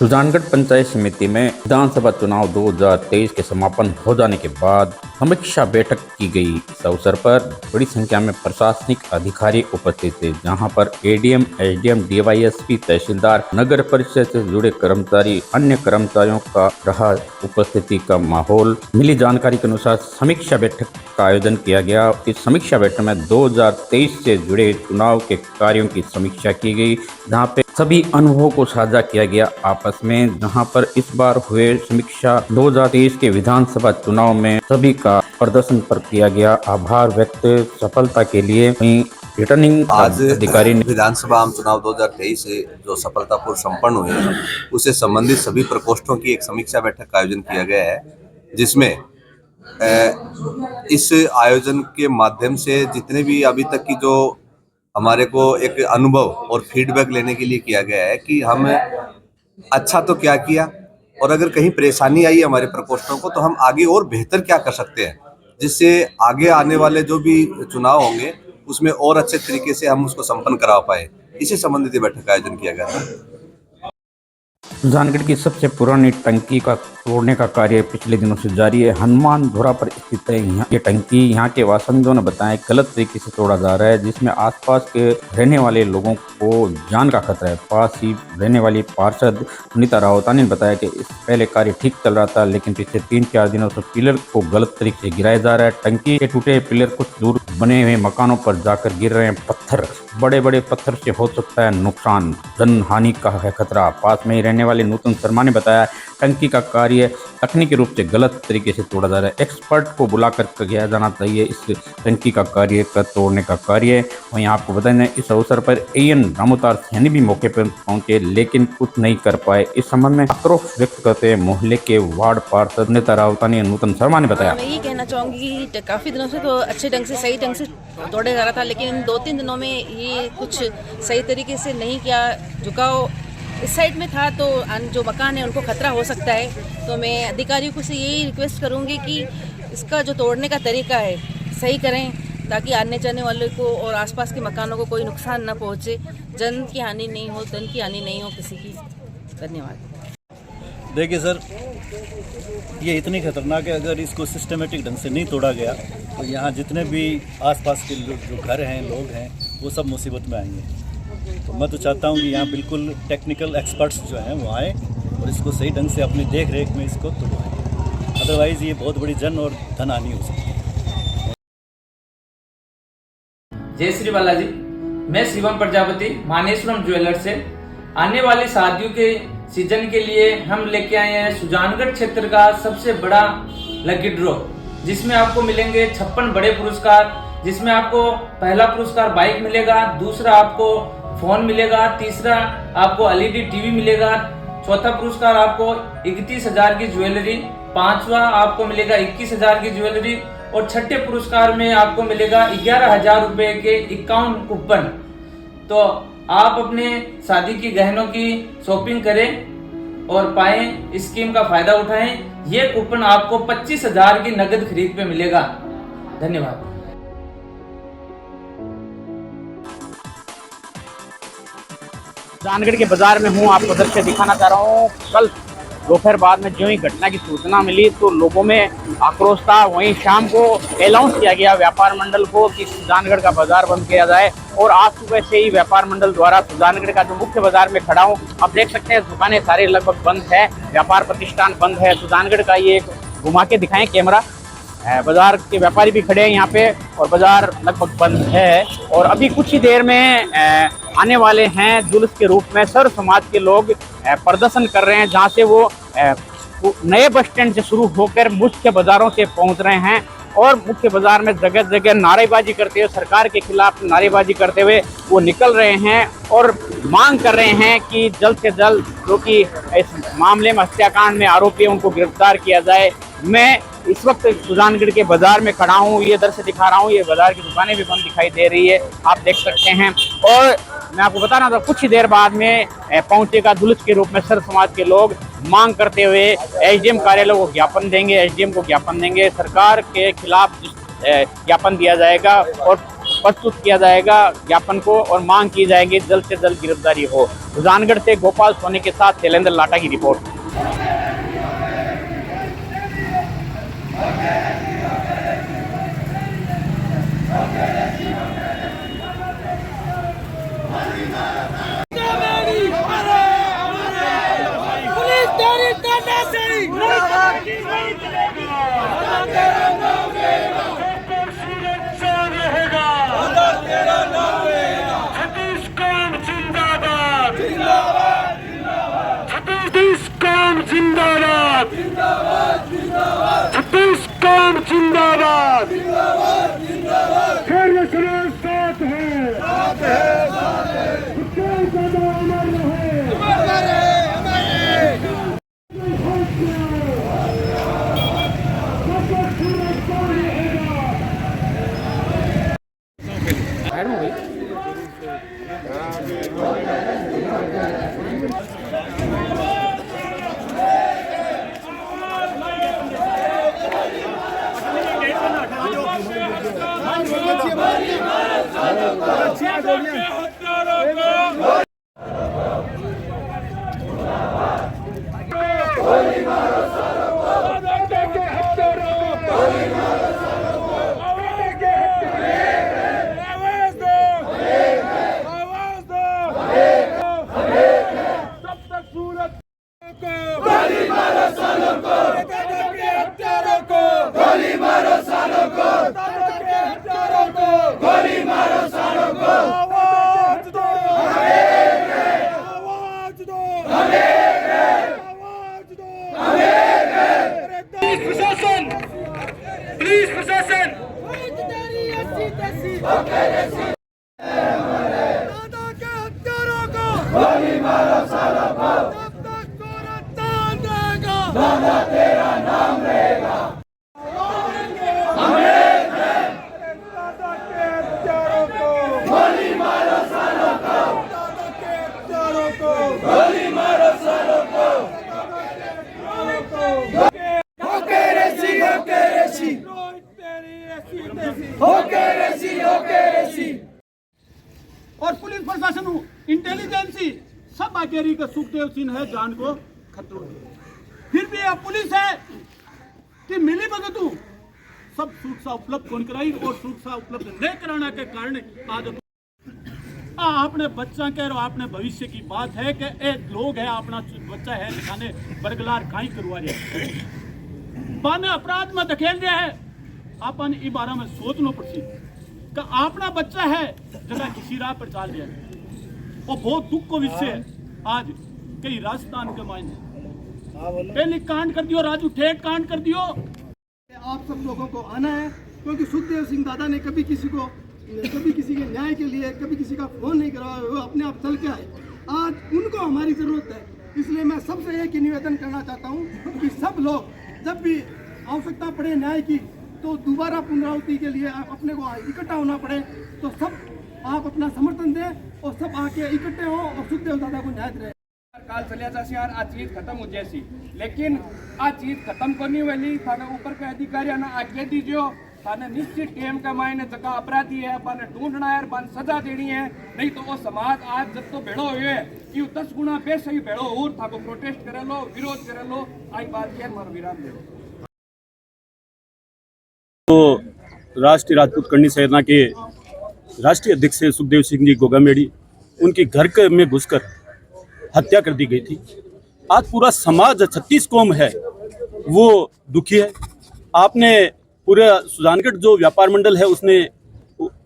सुजानगढ़ पंचायत समिति में विधानसभा चुनाव 2023 के समापन हो जाने के बाद समीक्षा बैठक की गई। इस अवसर पर बड़ी संख्या में प्रशासनिक अधिकारी उपस्थित थे, जहां पर एडीएम, एसडीएम, डीवाईएसपी, तहसीलदार, नगर परिषद से जुड़े कर्मचारी, अन्य कर्मचारियों का रहा उपस्थिति का माहौल। मिली जानकारी के अनुसार समीक्षा बैठक का आयोजन किया गया। इस समीक्षा बैठक में 2023 से जुड़े चुनाव के कार्यों की समीक्षा की गई, जहाँ पे सभी अनुभवों को साझा किया गया आपस में। जहां पर इस बार हुए समीक्षा 2023 के विधानसभा चुनाव में सभी का प्रदर्शन पर किया गया आभार व्यक्त सफलता के लिए। वहीं रिटर्निंग आज अधिकारी ने विधानसभा आम चुनाव 2023 से जो सफलतापूर्वक संपन्न हुए हैं, उससे संबंधित सभी प्रकोष्ठों की एक समीक्षा बैठक का आयोजन किया गया है, जिसमें इस आयोजन के माध्यम से जितने भी अभी तक की जो हमारे को एक अनुभव और फीडबैक लेने के लिए किया गया है कि हम अच्छा तो क्या किया और अगर कहीं परेशानी आई हमारे प्रकोष्ठों को तो हम आगे और बेहतर क्या कर सकते हैं, जिससे आगे आने वाले जो भी चुनाव होंगे उसमें और अच्छे तरीके से हम उसको संपन्न करा पाए। इसी संबंधित बैठक का आयोजन किया गया था। सुजानगढ़ की सबसे पुरानी टंकी का तोड़ने का कार्य पिछले दिनों से जारी है। हनुमान धुरा पर स्थित है ये टंकी। यहाँ के वासिंदों ने बताया गलत तरीके से तोड़ा जा रहा है, जिसमें आसपास के रहने वाले लोगों को जान का खतरा है। पास ही रहने वाली पार्षद सुनीता रावतानी ने बताया कि इस पहले कार्य ठीक चल रहा था, लेकिन पिछले 3-4 दिनों से पिलर को गलत तरीके से गिराया जा रहा है। टंकी के टूटे पिलर कुछ दूर बने हुए मकानों पर जाकर गिर रहे हैं पत्थर। बड़े बड़े पत्थर से हो सकता है नुकसान, जन हानि का है खतरा। पास में ही रहने वाले नूतन शर्मा ने बताया टंकी का कार्य तकनीकी रूप से गलत तरीके से तोड़ा जा रहा है। एक्सपर्ट को बुलाकर किया जाना चाहिए इस टंकी का कार्य का तोड़ने का कार्य। वहीं आपको बताएं इस अवसर पर एएन रामोतार सैनी भी मौके पर पहुंचे, लेकिन कुछ नहीं कर पाए। इस संबंध में आक्रोश व्यक्त करते मोहल्ले के वार्ड पार्षद नेता रावतानी नूतन शर्मा ने बताया। मैं ये कहना चाहूँगी कि काफ़ी दिनों से तो अच्छे ढंग से सही ढंग से तोड़ा जा रहा था, लेकिन इन 2-3 दिनों में ये कुछ सही तरीके से नहीं किया। झुकाव इस साइड में था तो जो मकान है उनको खतरा हो सकता है। तो मैं अधिकारियों को से यही रिक्वेस्ट करूँगी कि इसका जो तोड़ने का तरीका है सही करें, ताकि आने जाने वाले को और आसपास के मकानों को कोई नुकसान न पहुँचे, जन की हानि नहीं हो, धन की हानि नहीं हो किसी की। धन्यवाद। देखिए सर, ये इतनी खतरनाक है, अगर इसको सिस्टमेटिक ढंग से नहीं तोड़ा गया तो यहाँ जितने भी आसपास के जो घर हैं, लोग हैं, वो सब मुसीबत में आएंगे। तो मैं तो चाहता हूँ कि यहाँ बिल्कुल टेक्निकल एक्सपर्ट्स जो हैं वो आएँ और इसको सही ढंग से अपनी देख रेख में इसको तोड़वाएँ, अदरवाइज़ ये बहुत बड़ी जन और धन हानि हो सकती है। जय श्री बालाजी। मैं शिवम प्रजापति मानेश्वरम ज्वेलर्स से आने वाली शादियों के सीजन के लिए हम लेके आए हैं सुजानगढ़ क्षेत्र का सबसे बड़ा लकी ड्रॉ, जिसमें आपको मिलेंगे 56 बड़े पुरस्कार, जिसमें आपको पहला पुरस्कार बाइक मिलेगा, दूसरा आपको फोन मिलेगा, तीसरा आपको एलईडी टीवी मिलेगा, चौथा पुरस्कार आपको 31,000 की ज्वेलरी, पांचवा आपको मिलेगा 21,000 की ज्वेलरी और छठे पुरस्कार में आपको मिलेगा 11,000 रुपए के 51 कूपन। तो आप अपने शादी की गहनों की शॉपिंग करें और पाएं, इस स्कीम का फायदा उठाएं। ये कूपन आपको 25,000 की नगद खरीद पे मिलेगा। धन्यवाद। सुजानगढ़ के बाजार में हूँ, आपको दृश्य दिखाना चाह रहा हूँ। कल दोपहर बाद में जो ही घटना की सूचना मिली तो लोगों में आक्रोश था। वहीं शाम को अनाउंस किया गया व्यापार मंडल को कि सुजानगढ़ का बाजार बंद किया जाए, और आज सुबह से ही व्यापार मंडल द्वारा सुजानगढ़ का जो मुख्य बाजार में खड़ा हूँ, आप देख सकते हैं दुकानें सारी लगभग बंद है, व्यापार प्रतिष्ठान बंद है। सुजानगढ़ का ये एक घुमा के दिखाएं कैमरा, बाजार के व्यापारी भी खड़े हैं यहाँ पे और बाजार लगभग बंद है। और अभी कुछ ही देर में आने वाले हैं जुलूस के रूप में सर्व समाज के लोग प्रदर्शन कर रहे हैं, जहाँ से वो नए बस स्टैंड से शुरू होकर मुख्य बाजारों से पहुँच रहे हैं और मुख्य बाजार में जगह जगह नारेबाजी करते हुए, सरकार के खिलाफ नारेबाजी करते हुए वो निकल रहे हैं और मांग कर रहे हैं कि जल्द से जल्द जो कि इस मामले में हत्याकांड में आरोपी है उनको गिरफ्तार किया जाए। मैं इस वक्त सुजानगढ़ के बाजार में खड़ा हूँ, ये दृश्य दिखा रहा हूँ। ये बाजार की दुकानें भी बंद दिखाई दे रही है, आप देख सकते हैं। और मैं आपको बता रहा था कुछ ही देर बाद में पहुंचेगा जुलूस के रूप में सर्व समाज के लोग, मांग करते हुए एसडीएम कार्यालय को ज्ञापन देंगे, एसडीएम को ज्ञापन देंगे, सरकार के खिलाफ ज्ञापन दिया जाएगा और प्रस्तुत किया जाएगा ज्ञापन को और मांग की जाएगी जल्द से जल्द गिरफ्तारी हो। सुजानगढ़ से गोपाल सोनी के साथ शैलेंद्र लाटा की रिपोर्ट। और पुलिस प्रशासन इंटेलिजेंसी सब आकेरी का सुखदेव सिंह है जान को खतरो फिर भी अब पुलिस है कि मिली भगतू सब सुरक्षा उपलब्ध कौन कराई और सुरक्षा उपलब्ध नहीं कराने के कारण आज आपने बच्चा कह रहे आपने भविष्य की बात है कि एक लोग है अपना बच्चा है दिखाने बरगलार काई करवा रहे बाने अपराध में धकेल रहे है अपन इस बारे में सोचना पड़ती कि अपना बच्चा है जगह किसी राह पर चल रहा है और बहुत दुख को विषय है। आज कई राजस्थान के मायने पहले कांड कर दियो राजू ठेठ कांड कर दियो। आप सब लोगों को आना है क्योंकि सुखदेव सिंह दादा ने कभी किसी के न्याय के लिए कभी किसी का फोन नहीं करा, वो अपने आप चल के आए। आज उनको हमारी जरूरत है, इसलिए मैं सबसे एक ही निवेदन करना चाहता हूँ कि सब लोग जब भी आवश्यकता पड़े न्याय की तो दोबारा पुनरावृत्ति के लिए अपने को इकट्ठा होना पड़े तो सब आप अपना समर्थन दें और सब आके इकट्ठे हो और सुखदेव दादा को न्याय दें। काल चलिया जासी यार आज चीज खत्म हो जैसी, लेकिन आज चीज खत्म करनी वाली थाने ऊपर के अधिकारी ने आज्ञा दीजियो थाने निश्चित टेम का मायने जगह अपराधी है पाने ढूंढना है पाने सजा देनी है, नहीं तो वो समाज आज जब तो भेड़ो हुए कि 10 गुना बेसही भेड़ो और था को प्रोटेस्ट करे लो विरोध करे लो। आई बात के मारो विराम दे। तो राष्ट्रीय राजपूत करनी सेना के राष्ट्रीय अध्यक्ष सुखदेव सिंह जी गोगामेड़ी उनके घर में घुसकर हत्या कर दी गई थी। आज पूरा समाज 36 कौम है वो दुखी है। आपने पूरे सुजानगढ़ जो व्यापार मंडल है उसने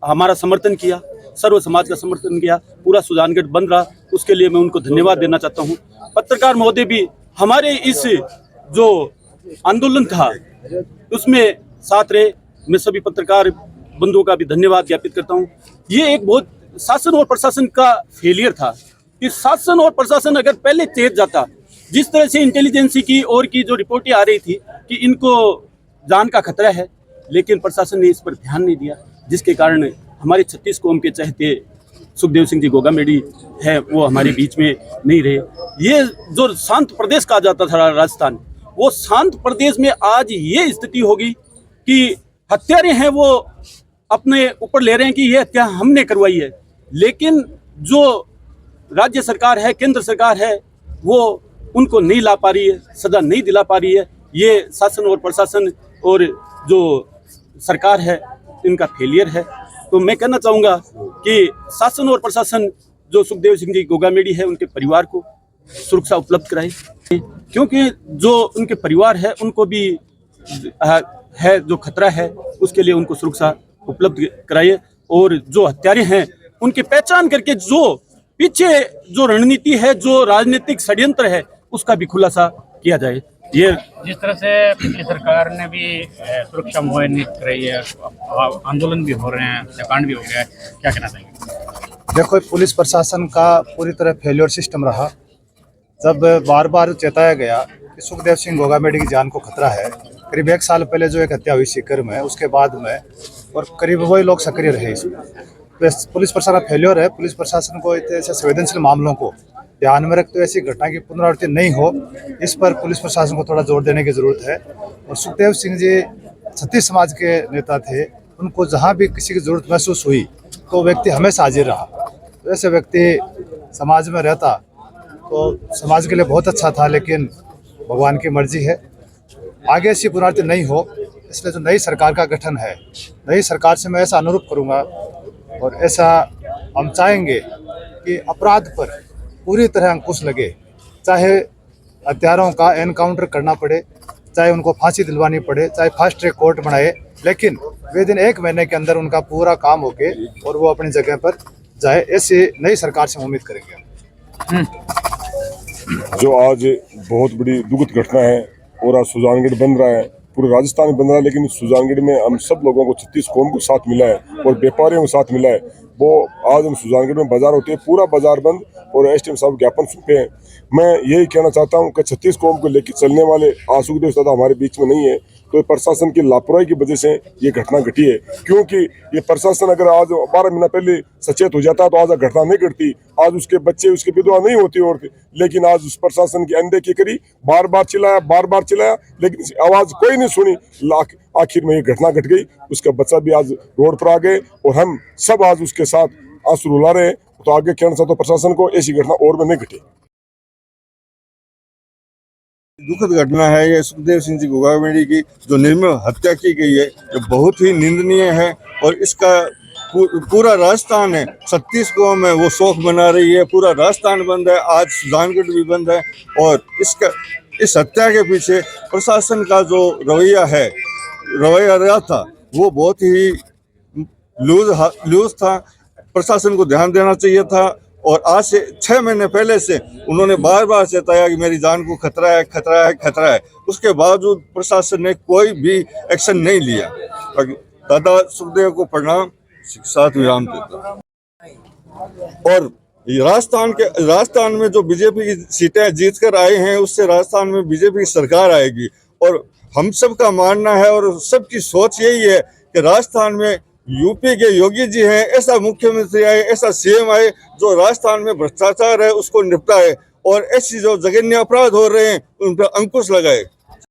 हमारा समर्थन किया, सर्व समाज का समर्थन किया, पूरा सुजानगढ़ बंद रहा, उसके लिए मैं उनको धन्यवाद देना चाहता हूँ। पत्रकार महोदय भी हमारे इस जो आंदोलन था उसमें साथ रहे, मैं सभी पत्रकार बंधुओं का भी धन्यवाद ज्ञापित करता हूँ। ये एक बहुत शासन और प्रशासन का फेलियर था कि शासन और प्रशासन अगर पहले तेज जाता, जिस तरह से इंटेलिजेंसी की और की जो रिपोर्टें आ रही थी कि इनको जान का खतरा है, लेकिन प्रशासन ने इस पर ध्यान नहीं दिया, जिसके कारण हमारे 36 कौम के चहेते सुखदेव सिंह जी गोगामेड़ी है वो हमारे बीच में नहीं रहे। ये जो शांत प्रदेश कहा जाता था राजस्थान, वो शांत प्रदेश में आज ये स्थिति होगी कि हत्यारे हैं वो अपने ऊपर ले रहे हैं कि ये हत्या हमने करवाई है, लेकिन जो राज्य सरकार है, केंद्र सरकार है, वो उनको नहीं ला पा रही है, सजा नहीं दिला पा रही है। ये शासन और प्रशासन और जो सरकार है, इनका फेलियर है। तो मैं कहना चाहूँगा कि शासन और प्रशासन जो सुखदेव सिंह जी गोगामेडी है, उनके परिवार को सुरक्षा उपलब्ध कराए, क्योंकि जो उनके परिवार है उनको भी है जो खतरा है, उसके लिए उनको सुरक्षा उपलब्ध कराइए। और जो हत्यारे हैं उनकी पहचान करके जो पीछे जो रणनीति है, जो राजनीतिक षड्यंत्र है, उसका भी खुलासा किया जाए। ये जिस तरह से पिछली सरकार ने भी सुरक्षा मुहैया नहीं कराई है, आंदोलन भी हो रहे हैं, हत्याकांड भी हो गया है, क्या कहना चाहेंगे? देखो, पुलिस प्रशासन का पूरी तरह फेल्योर सिस्टम रहा। जब बार बार चेताया गया कि सुखदेव सिंह गोगामेडी की जान को खतरा है, करीब 1 साल पहले जो एक हत्या हुई सीकर में, उसके बाद में, और करीब वही लोग सक्रिय रहे इसमें। तो पुलिस प्रशासन फेल्योर है। पुलिस प्रशासन को ऐसे संवेदनशील मामलों को ध्यान में रखते हुए ऐसी घटना की पुनरावृत्ति नहीं हो, इस पर पुलिस प्रशासन को थोड़ा जोर देने की जरूरत है। और सुखदेव सिंह जी क्षत्रिय समाज के नेता थे, उनको जहाँ भी किसी की जरूरत महसूस हुई तो व्यक्ति हमेशा हाजिर रहा। तो ऐसे व्यक्ति समाज में रहता तो समाज के लिए बहुत अच्छा था, लेकिन भगवान की मर्जी है, आगे ऐसी पुनरावृत्ति नहीं हो। इसलिए जो नई सरकार का गठन है, नई सरकार से मैं ऐसा अनुरोध करूंगा और ऐसा हम चाहेंगे कि अपराध पर पूरी तरह अंकुश लगे, चाहे हत्यारों का एनकाउंटर करना पड़े, चाहे उनको फांसी दिलवानी पड़े, चाहे फास्ट ट्रैक कोर्ट बनाए, लेकिन वे दिन 1 महीने के अंदर उनका पूरा काम होके और वो अपनी जगह पर जाए। ऐसी नई सरकार से उम्मीद करेंगे। जो आज बहुत बड़ी दुखद घटना है और आज सुजानगढ़ बन रहा है, पूरे राजस्थान में बन रहा है, लेकिन सुजानगढ़ में हम सब लोगों को 36 कौम को साथ मिला है और व्यापारियों को साथ मिला है। वो आज हम सुजानगढ़ में बाजार होते हैं, पूरा बाजार बंद और एसडीएम साहब ज्ञापन सुनते हैं। मैं यही कहना चाहता हूं कि 36 कौम को लेकर चलने वाले सुखदेव दादा हमारे बीच में नहीं है, तो प्रशासन की लापरवाही की वजह से ये घटना घटी है। क्योंकि ये प्रशासन अगर आज 12 महीना पहले सचेत हो जाता तो आज घटना नहीं घटती, आज उसके बच्चे, उसकी विधवा नहीं होती और लेकिन आज उस प्रशासन की अनदेखी करी, बार बार चिल्लाया, लेकिन आवाज कोई नहीं सुनी। आखिर में ये घटना घट गई, उसका बच्चा भी आज रोड पर आ गए और हम सब आज उसके साथ आंसू रुला रहे हैं। तो आगे कहना चाहता हूं प्रशासन को, ऐसी घटना और में नहीं घटे। दुखद घटना है ये सुखदेव सिंह जी गोगामेडी की जो निर्मम हत्या की गई है, जो बहुत ही निंदनीय है। और इसका पूरा राजस्थान है, 36 कौम है, वो शोक मना रही है, पूरा राजस्थान बंद है, आज सुजानगढ़ भी बंद है। और इस हत्या के पीछे प्रशासन का जो रवैया रहा था, वो बहुत ही लूज था। प्रशासन को ध्यान देना चाहिए था। और आज से 6 महीने पहले से उन्होंने बार बार चेताया कि मेरी जान को खतरा है। उसके बावजूद प्रशासन ने कोई भी एक्शन नहीं लिया। दादा सुखदेव को प्रणाम, साथ विराम देता। और राजस्थान में जो बीजेपी की सीटें जीत कर आए हैं, उससे राजस्थान में बीजेपी की सरकार आएगी। और हम सब का मानना है और सबकी सोच यही है कि राजस्थान में यूपी के योगी जी हैं, ऐसा मुख्यमंत्री आए, ऐसा सीएम आए जो राजस्थान में भ्रष्टाचार है उसको निपटाए और ऐसी जो जघन्य अपराध हो रहे हैं उन पर अंकुश लगाए।